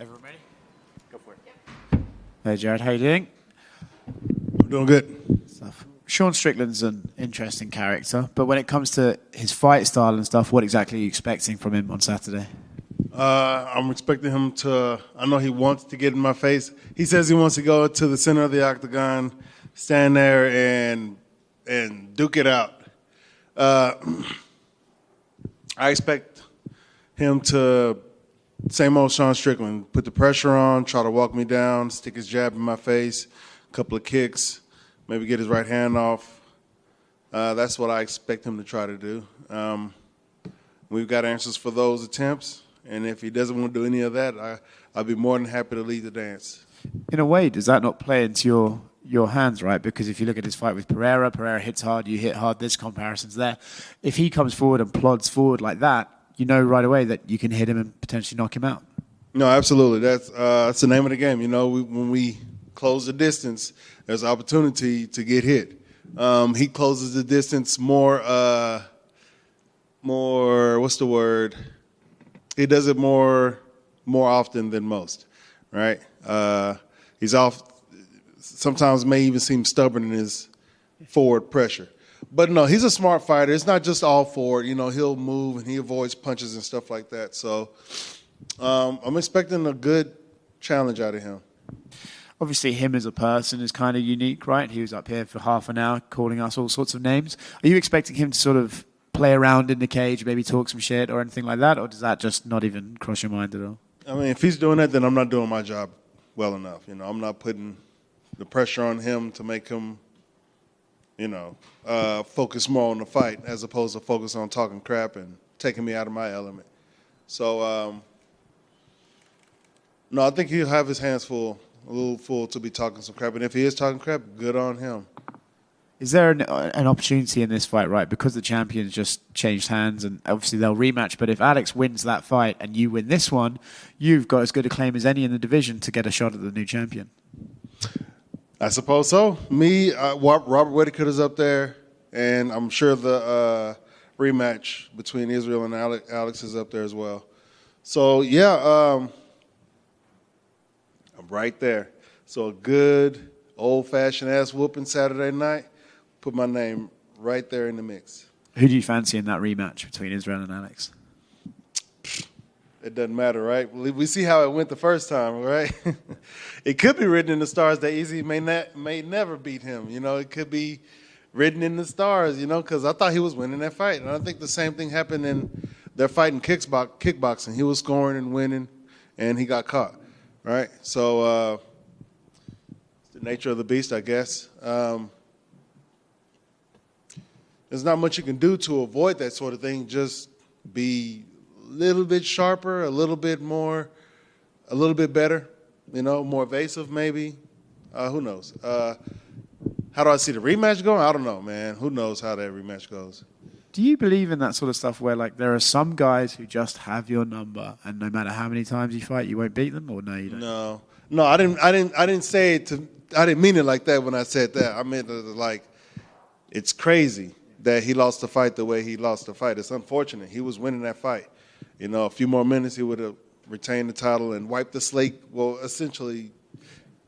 Everyone ready? Go for it. Yep. Hey, Jared, how you doing? I'm doing good. Stuff. Sean Strickland's an interesting character, but when it comes to his fight style and stuff, what exactly are you expecting from him on Saturday? I'm expecting him to, I know he wants to get in my face. He says he wants to go to the center of the octagon, stand there and duke it out. I expect him to, same old Sean Strickland, put the pressure on, try to walk me down, stick his jab in my face, a couple of kicks, maybe get his right hand off. That's what I expect him to try to do. We've got answers for those attempts. And if he doesn't want to do any of that, I'll be more than happy to lead the dance. In a way, does that not play into your hands, right? Because if you look at his fight with Pereira hits hard, you hit hard, there's comparisons there. If he comes forward and plods forward like that, you know right away that you can hit him and potentially knock him out. No, absolutely. That's the name of the game. You know, when we close the distance, there's opportunity to get hit. He closes the distance more, what's the word? He does it more often than most, right? He's off. Sometimes may even seem stubborn in his forward pressure. But no, he's a smart fighter. It's not just all forward. You know, he'll move and he avoids punches and stuff like that. So I'm expecting a good challenge out of him. Obviously, him as a person is kind of unique, right? He was up here for half an hour calling us all sorts of names. Are you expecting him to sort of play around in the cage, maybe talk some shit or anything like that, or does that just not even cross your mind at all? I mean, if he's doing that, then I'm not doing my job well enough. You know, I'm not putting the pressure on him to make him, you know, focus more on the fight as opposed to focus on talking crap and taking me out of my element. So, no, I think he'll have his hands full, a little full to be talking some crap. And if he is talking crap, good on him. Is there an opportunity in this fight, right? Because the champions just changed hands and obviously they'll rematch. But if Alex wins that fight and you win this one, you've got as good a claim as any in the division to get a shot at the new champion. I suppose so. Robert Whittaker is up there, and I'm sure the rematch between Israel and Alex is up there as well. So, yeah, I'm right there. So a good old-fashioned ass whooping Saturday night. Put my name right there in the mix. Who do you fancy in that rematch between Israel and Alex? It doesn't matter, right? We see how it went the first time, right? It could be written in the stars that Izzy may never beat him. You know, it could be written in the stars, you know, because I thought he was winning that fight. And I think the same thing happened in their fight in kickboxing. He was scoring and winning, and he got caught, right? So it's the nature of the beast, I guess. There's not much you can do to avoid that sort of thing. Just be a little bit sharper, a little bit better, you know, more evasive maybe. Who knows? How do I see the rematch going? I don't know, man. Who knows how that rematch goes? Do you believe in that sort of stuff where, like, there are some guys who just have your number and no matter how many times you fight, you won't beat them, or no, you don't? No, I didn't say it I didn't mean it like that when I said that. I meant like, it's crazy that he lost the fight the way he lost the fight. It's unfortunate. He was winning that fight. You know, a few more minutes, he would have retained the title and wiped the slate, well, essentially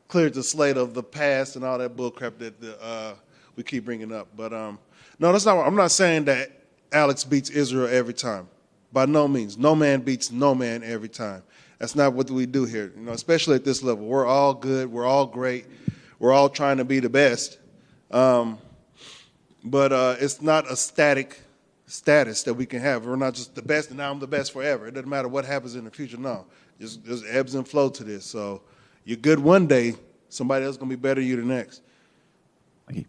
cleared the slate of the past and all that bullcrap that we keep bringing up. But, no, that's not. I'm not saying that Alex beats Israel every time. By no means. No man beats no man every time. That's not what we do here, you know, especially at this level. We're all good. We're all great. We're all trying to be the best. But it's not a static status that we can have. We're not just the best and now I'm the best forever. It doesn't matter what happens in the future. No, there's ebbs and flow to this. So you're good one day, somebody else is going to be better than you the next. Thank you.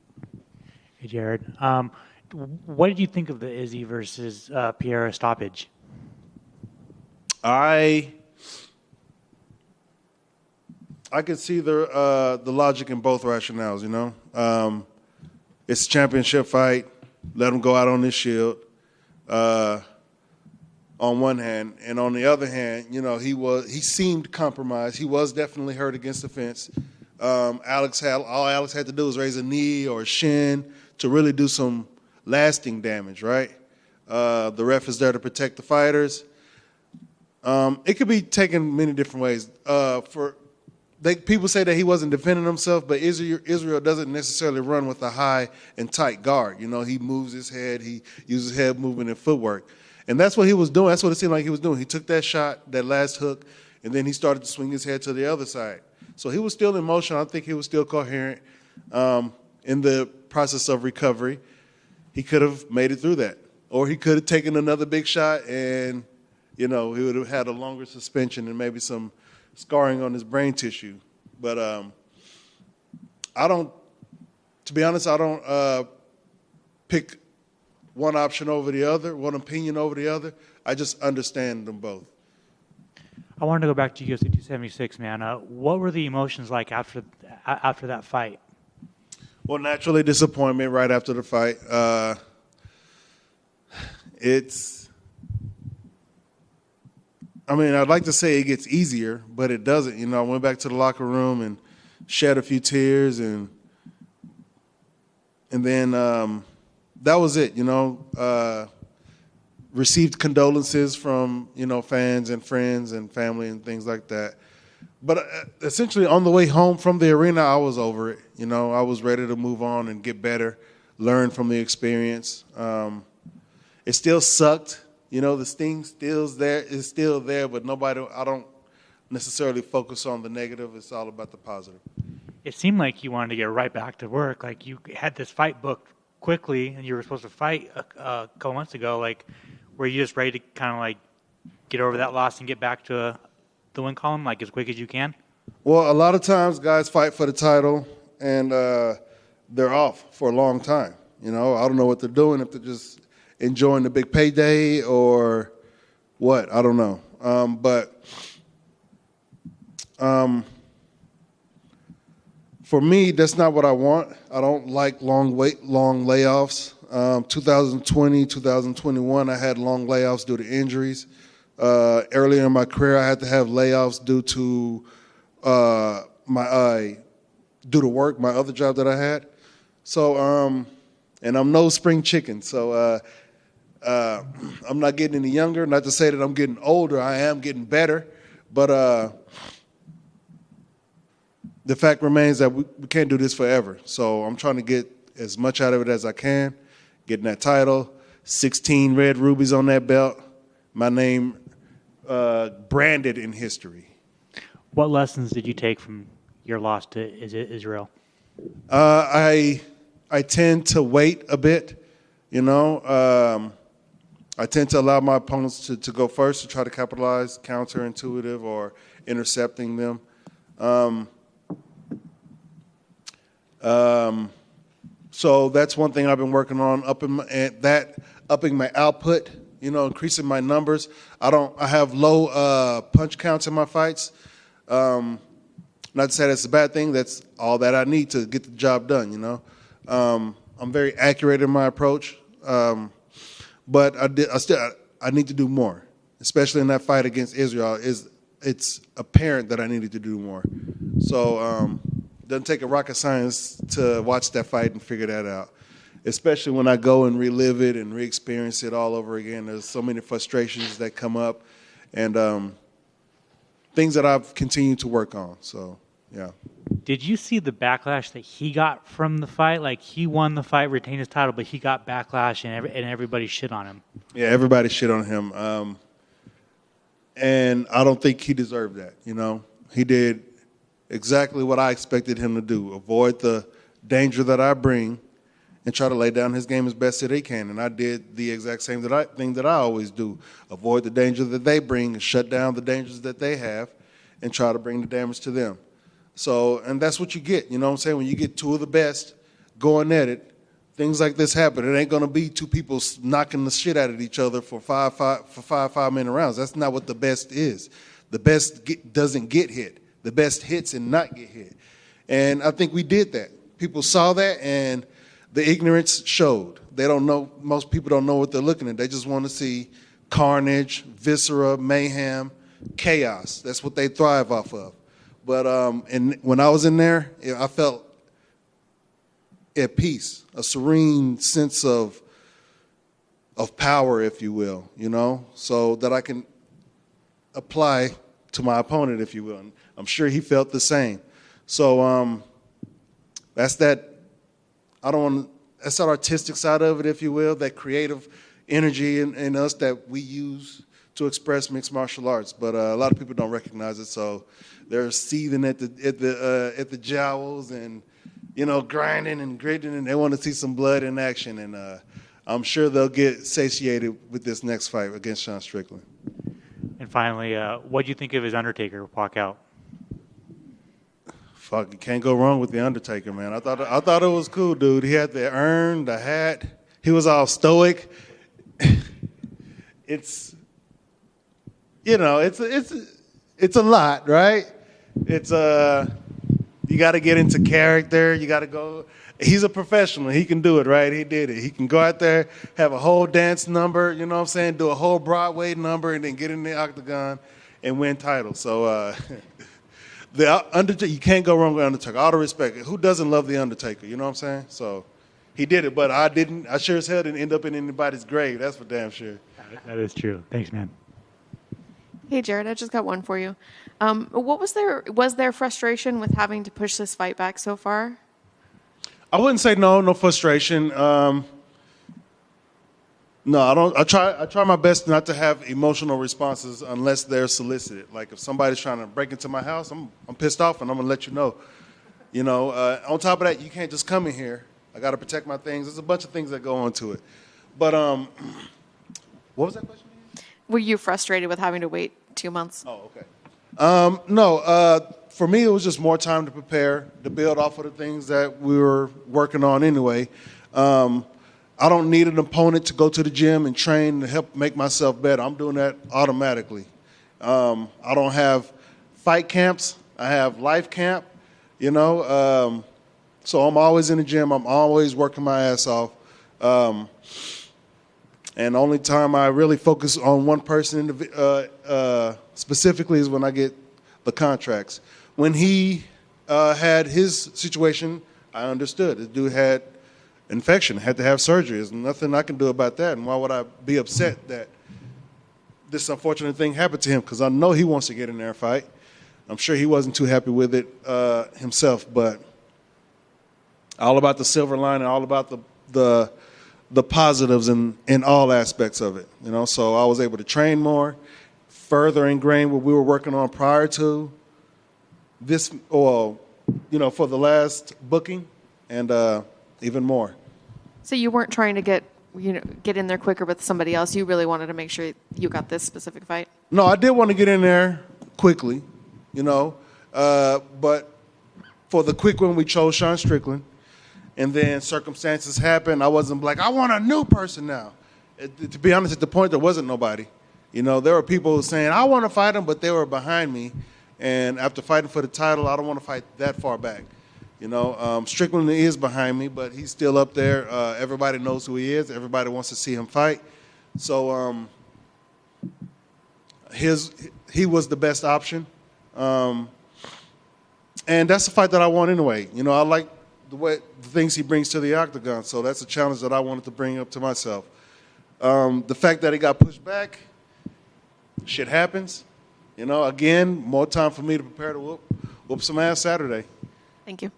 Hey, Jared. What did you think of the Izzy versus Pereira stoppage? I could see the logic in both rationales, you know. It's a championship fight. Let him go out on his shield on one hand. And on the other hand, you know, he seemed compromised. He was definitely hurt against the fence. All Alex had to do was raise a knee or a shin to really do some lasting damage, right? The ref is there to protect the fighters. It could be taken many different ways. People say that he wasn't defending himself, but Israel doesn't necessarily run with a high and tight guard. You know, he moves his head, he uses head movement and footwork. And that's what he was doing. That's what it seemed like he was doing. He took that shot, that last hook, and then he started to swing his head to the other side. So he was still in motion. I think he was still coherent in the process of recovery. He could have made it through that. Or he could have taken another big shot and, he would have had a longer suspension and maybe some scarring on his brain tissue. But to be honest, I don't pick one option over the other, one opinion over the other. I just understand them both. I wanted to go back to UFC 276, man. What were the emotions like after that fight? Well, naturally, disappointment right after the fight. I'd like to say it gets easier, but it doesn't. I went back to the locker room and shed a few tears, and then that was it. Received condolences from fans and friends and family and things like that. But essentially, on the way home from the arena, I was over it. I was ready to move on and get better, learn from the experience. It still sucked. The sting is still there, but I don't necessarily focus on the negative. It's all about the positive. It seemed like you wanted to get right back to work. Like you had this fight booked quickly, and you were supposed to fight a couple months ago. Like, were you just ready to kind of like get over that loss and get back to the win column like as quick as you can? Well, a lot of times guys fight for the title, and they're off for a long time. I don't know what they're doing, if they're just enjoying the big payday or what. I don't know. For me, that's not what I want. I don't like long layoffs. 2020, 2021, I had long layoffs due to injuries. Earlier in my career, I had to have layoffs due to work, my other job that I had. So, and I'm no spring chicken. So I'm not getting any younger. Not to say that I'm getting older. I am getting better. But the fact remains that we can't do this forever. So I'm trying to get as much out of it as I can, getting that title, 16 red rubies on that belt, my name branded in history. What lessons did you take from your loss to Israel? I tend to wait a bit, I tend to allow my opponents to go first to try to capitalize, counterintuitive, or intercepting them. So that's one thing I've been working on, upping my output, increasing my numbers. I have low punch counts in my fights. Not to say that's a bad thing. That's all that I need to get the job done. I'm very accurate in my approach, but I need to do more, especially in that fight against Israel. It's apparent that I needed to do more. So it doesn't take a rocket science to watch that fight and figure that out, especially when I go and relive it and re-experience it all over again. There's so many frustrations that come up and things that I've continued to work on. So, yeah. Did you see the backlash that he got from the fight? Like, he won the fight, retained his title, but he got backlash and everybody shit on him. Yeah, everybody shit on him. And I don't think he deserved that, He did exactly what I expected him to do, avoid the danger that I bring and try to lay down his game as best that he can. And I did the exact same thing that I always do, avoid the danger that they bring and shut down the dangers that they have and try to bring the damage to them. So, and that's what you get, When you get two of the best going at it, things like this happen. It ain't going to be two people knocking the shit out of each other for five-minute rounds. That's not what the best is. The best doesn't get hit. The best hits and not get hit. And I think we did that. People saw that, and the ignorance showed. They don't know. Most people don't know what they're looking at. They just want to see carnage, viscera, mayhem, chaos. That's what they thrive off of. But and when I was in there, I felt at peace, a serene sense of power, if you will, so that I can apply to my opponent, if you will. And I'm sure he felt the same. So that's that. That's that artistic side of it, if you will, that creative energy in us that we use to express mixed martial arts. But a lot of people don't recognize it, so they're seething at the jowls and grinding and gritting, and they want to see some blood in action. And I'm sure they'll get satiated with this next fight against Sean Strickland. And finally, what do you think of his Undertaker walkout? Fuck, you can't go wrong with the Undertaker, man. I thought it was cool, dude. He had the urn, the hat. He was all stoic. It's a lot, right? It's you got to get into character. You got to go. He's a professional. He can do it, right? He did it. He can go out there, have a whole dance number, you know what I'm saying, do a whole Broadway number, and then get in the octagon and win titles. So the Undertaker, you can't go wrong with Undertaker. All the respect. Who doesn't love the Undertaker? You know what I'm saying? So he did it, but I didn't. I sure as hell didn't end up in anybody's grave. That's for damn sure. That is true. Thanks, man. Hey, Jared, I just got one for you. What was there frustration with having to push this fight back so far? I wouldn't say no frustration. No, I don't. I try my best not to have emotional responses unless they're solicited. Like if somebody's trying to break into my house, I'm pissed off and I'm gonna let you know. On top of that, you can't just come in here. I got to protect my things. There's a bunch of things that go into it. But what was that question? Were you frustrated with having to wait 2 months? Oh, okay. No, for me, it was just more time to prepare, to build off of the things that we were working on anyway. I don't need an opponent to go to the gym and train to help make myself better. I'm doing that automatically. I don't have fight camps. I have life camp, so I'm always in the gym. I'm always working my ass off. And the only time I really focus on one person specifically is when I get the contracts. When he had his situation, I understood. The dude had infection, had to have surgery. There's nothing I can do about that. And why would I be upset that this unfortunate thing happened to him? Because I know he wants to get in there and fight. I'm sure he wasn't too happy with it himself. But all about the silver lining, all about the positives in all aspects of it, So I was able to train more, further ingrain what we were working on prior to this, for the last booking, and even more. So you weren't trying to get in there quicker with somebody else. You really wanted to make sure you got this specific fight. No, I did want to get in there quickly, but for the quick one, we chose Sean Strickland. And then circumstances happened. I wasn't like, I want a new person now. To be honest, at the point, there wasn't nobody. There were people saying, I want to fight him, but they were behind me. And after fighting for the title, I don't want to fight that far back. Strickland is behind me, but he's still up there. Everybody knows who he is. Everybody wants to see him fight. So he was the best option. And that's the fight that I want anyway. I like the things he brings to the octagon. So that's a challenge that I wanted to bring up to myself. The fact that he got pushed back, shit happens. Again, more time for me to prepare to whoop some ass Saturday. Thank you.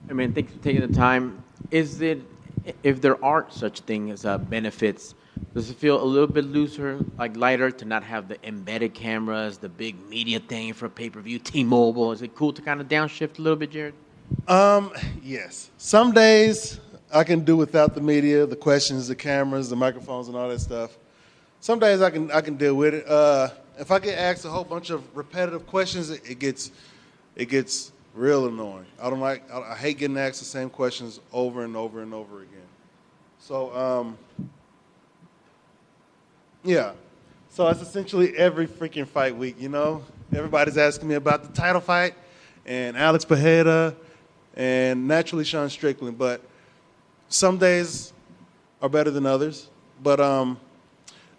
I mean, thanks for taking the time. Is it, if there aren't such things as benefits, does it feel a little bit looser, like lighter, to not have the embedded cameras, the big media thing for pay-per-view, T-Mobile? Is it cool to kind of downshift a little bit, Jared? Yes. Some days I can do without the media, the questions, the cameras, the microphones, and all that stuff. Some days I can deal with it. If I get asked a whole bunch of repetitive questions, it gets real annoying. I hate getting asked the same questions over and over and over again. So yeah. So it's essentially every freaking fight week, Everybody's asking me about the title fight and Alex Pereira and naturally Sean Strickland. But some days are better than others. But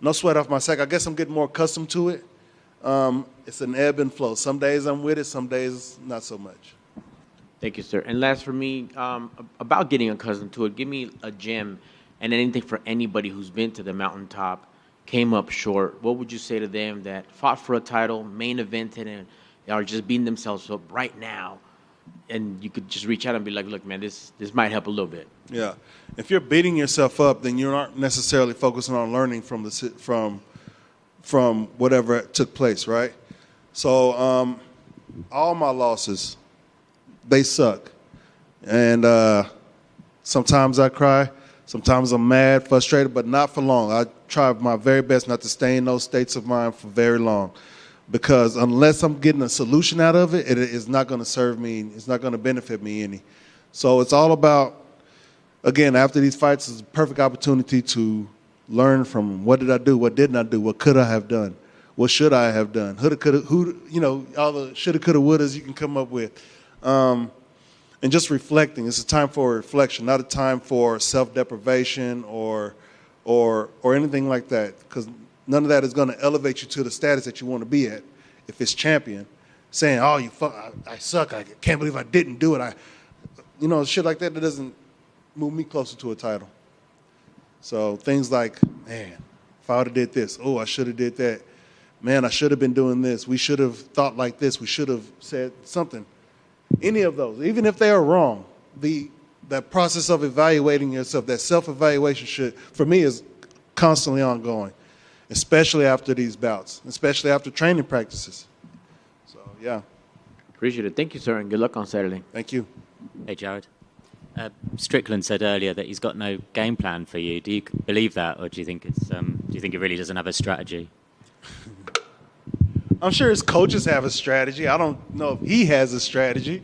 no sweat off my sack. I guess I'm getting more accustomed to it. It's an ebb and flow. Some days I'm with it, some days not so much. Thank you, sir. And last for me, about getting accustomed to it, give me a gym and anything for anybody who's been to the mountaintop came up short, what would you say to them that fought for a title, main evented, and are just beating themselves up right now? And you could just reach out and be like, look, man, this might help a little bit. Yeah. If you're beating yourself up, then you're not necessarily focusing on learning from whatever took place, right? So all my losses, they suck. And sometimes I cry. Sometimes I'm mad, frustrated, but not for long. I try my very best not to stay in those states of mind for very long. Because unless I'm getting a solution out of it, it is not going to serve me. It's not going to benefit me any. So it's all about, again, after these fights, it's a perfect opportunity to learn from what did I do, what didn't I do, what could I have done, what should I have done, all the shoulda, coulda, wouldas you can come up with. And just reflecting. It's a time for reflection, not a time for self-deprivation or anything like that. Because none of that is going to elevate you to the status that you want to be at. If it's champion, saying, "Oh, I suck. I can't believe I didn't do it." Shit like that doesn't move me closer to a title. So things like, man, if I would have did this, I should have did that. Man, I should have been doing this. We should have thought like this. We should have said something. Any of those, even if they are wrong, that process of evaluating yourself, that self-evaluation for me, is constantly ongoing, especially after these bouts, especially after training practices. So, yeah. Appreciate it. Thank you, sir, and good luck on Saturday. Thank you. Hey, Jared. Strickland said earlier that he's got no game plan for you. Do you believe that, or do you think it really doesn't have a strategy? I'm sure his coaches have a strategy. I don't know if he has a strategy.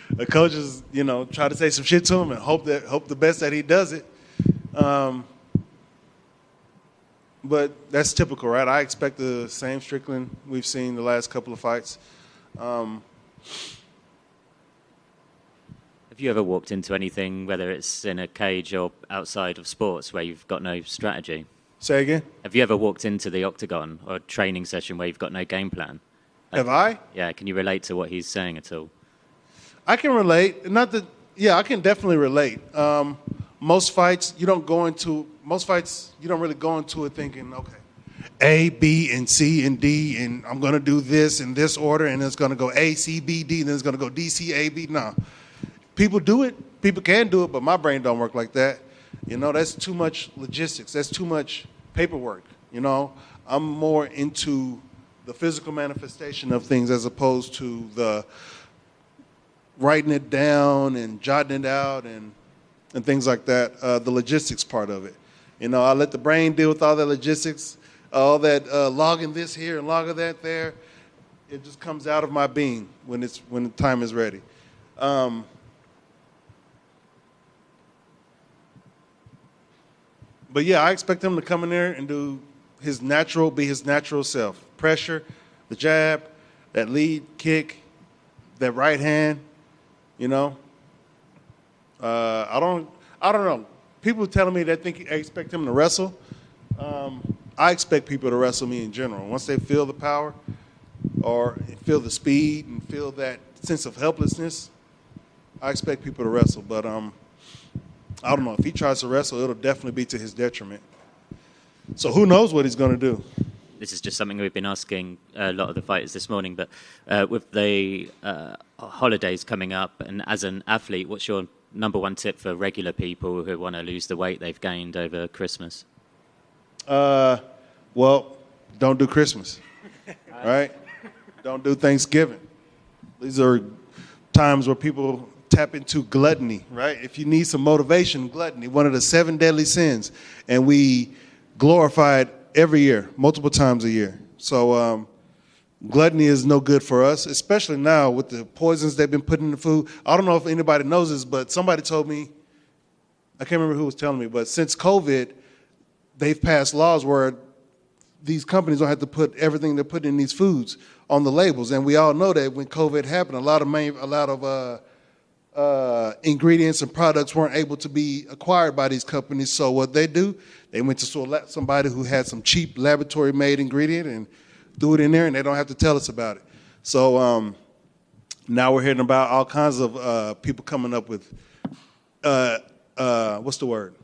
The coaches, try to say some shit to him and hope the best that he does it. But that's typical, right? I expect the same Strickland we've seen the last couple of fights. Have you ever walked into anything, whether it's in a cage or outside of sports, where you've got no strategy? Say again? Have you ever walked into the octagon or a training session where you've got no game plan? Have I? Yeah, can you relate to what he's saying at all? I can relate. I can definitely relate. Most fights, you don't really go into it thinking, okay, A, B, and C, and D, and I'm going to do this in this order, and it's going to go A, C, B, D, and then it's going to go D, C, A, B. No. People do it. People can do it, but my brain don't work like that. That's too much logistics. That's too much paperwork. I'm more into the physical manifestation of things as opposed to the writing it down and jotting it out and things like that, the logistics part of it. I let the brain deal with all the logistics, all that logging this here and logging that there. It just comes out of my being when the time is ready. But yeah, I expect him to come in there and be his natural self. Pressure, the jab, that lead kick, that right hand. I don't know. People telling me they expect him to wrestle. I expect people to wrestle me in general. Once they feel the power or feel the speed and feel that sense of helplessness, I expect people to wrestle. But I don't know. If he tries to wrestle, it'll definitely be to his detriment. So who knows what he's going to do? This is just something we've been asking a lot of the fighters this morning, but with the holidays coming up, and as an athlete, what's your number one tip for regular people who want to lose the weight they've gained over Christmas? Well, don't do Christmas, right? Don't do Thanksgiving. These are times where people tap into gluttony, right? If you need some motivation, gluttony, one of the 7 deadly sins, and we glorify it every year, multiple times a year. So gluttony is no good for us, especially now with the poisons they've been putting in the food. I don't know if anybody knows this, but somebody told me, I can't remember who was telling me, but since COVID, they've passed laws where these companies don't have to put everything they're putting in these foods on the labels. And we all know that when COVID happened, a lot of ingredients and products weren't able to be acquired by these companies. So what they do, they went to somebody who had some cheap laboratory-made ingredient and threw it in there, and they don't have to tell us about it. So now we're hearing about all kinds of people coming up with, what's the word?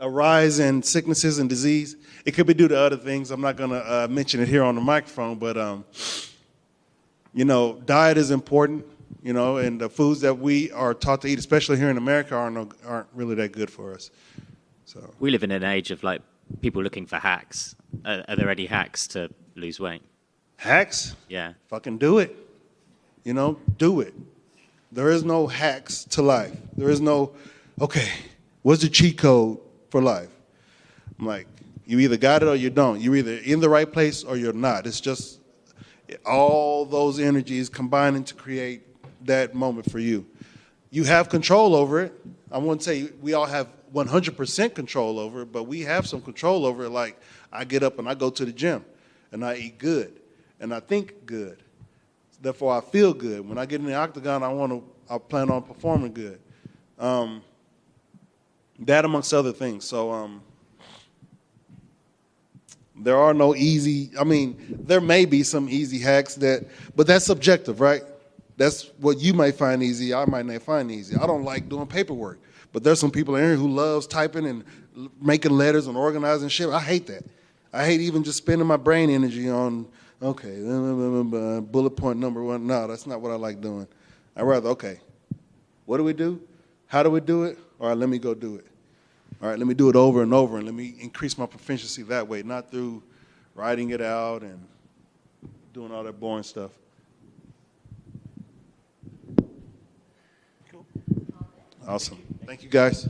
a rise in sicknesses and disease. It could be due to other things. I'm not going to mention it here on the microphone, but, diet is important, and the foods that we are taught to eat, especially here in America, aren't really that good for us. So we live in an age of people looking for hacks. Are there any hacks to lose weight? Hacks? Yeah. Fucking do it. Do it. There is no hacks to life. There is no, okay, what's the cheat code for life? I'm like, you either got it or you don't. You're either in the right place or you're not. It's just all those energies combining to create that moment for you. You have control over it. I wouldn't say we all have 100% control over it, but we have some control over it. Like, I get up and I go to the gym and I eat good and I think good. Therefore, I feel good. When I get in the octagon, I plan on performing good. That amongst other things. So there are no easy, there may be some easy hacks but that's subjective, right? That's what you might find easy, I might not find easy. I don't like doing paperwork, but there's some people in here who loves typing and making letters and organizing shit. I hate that. I hate even just spending my brain energy on, okay, bullet point number 1. No, that's not what I like doing. I'd rather, okay, what do we do? How do we do it? All right, let me go do it. All right, let me do it over and over, and let me increase my proficiency that way, not through writing it out and doing all that boring stuff. Cool. Awesome. Thank you, guys.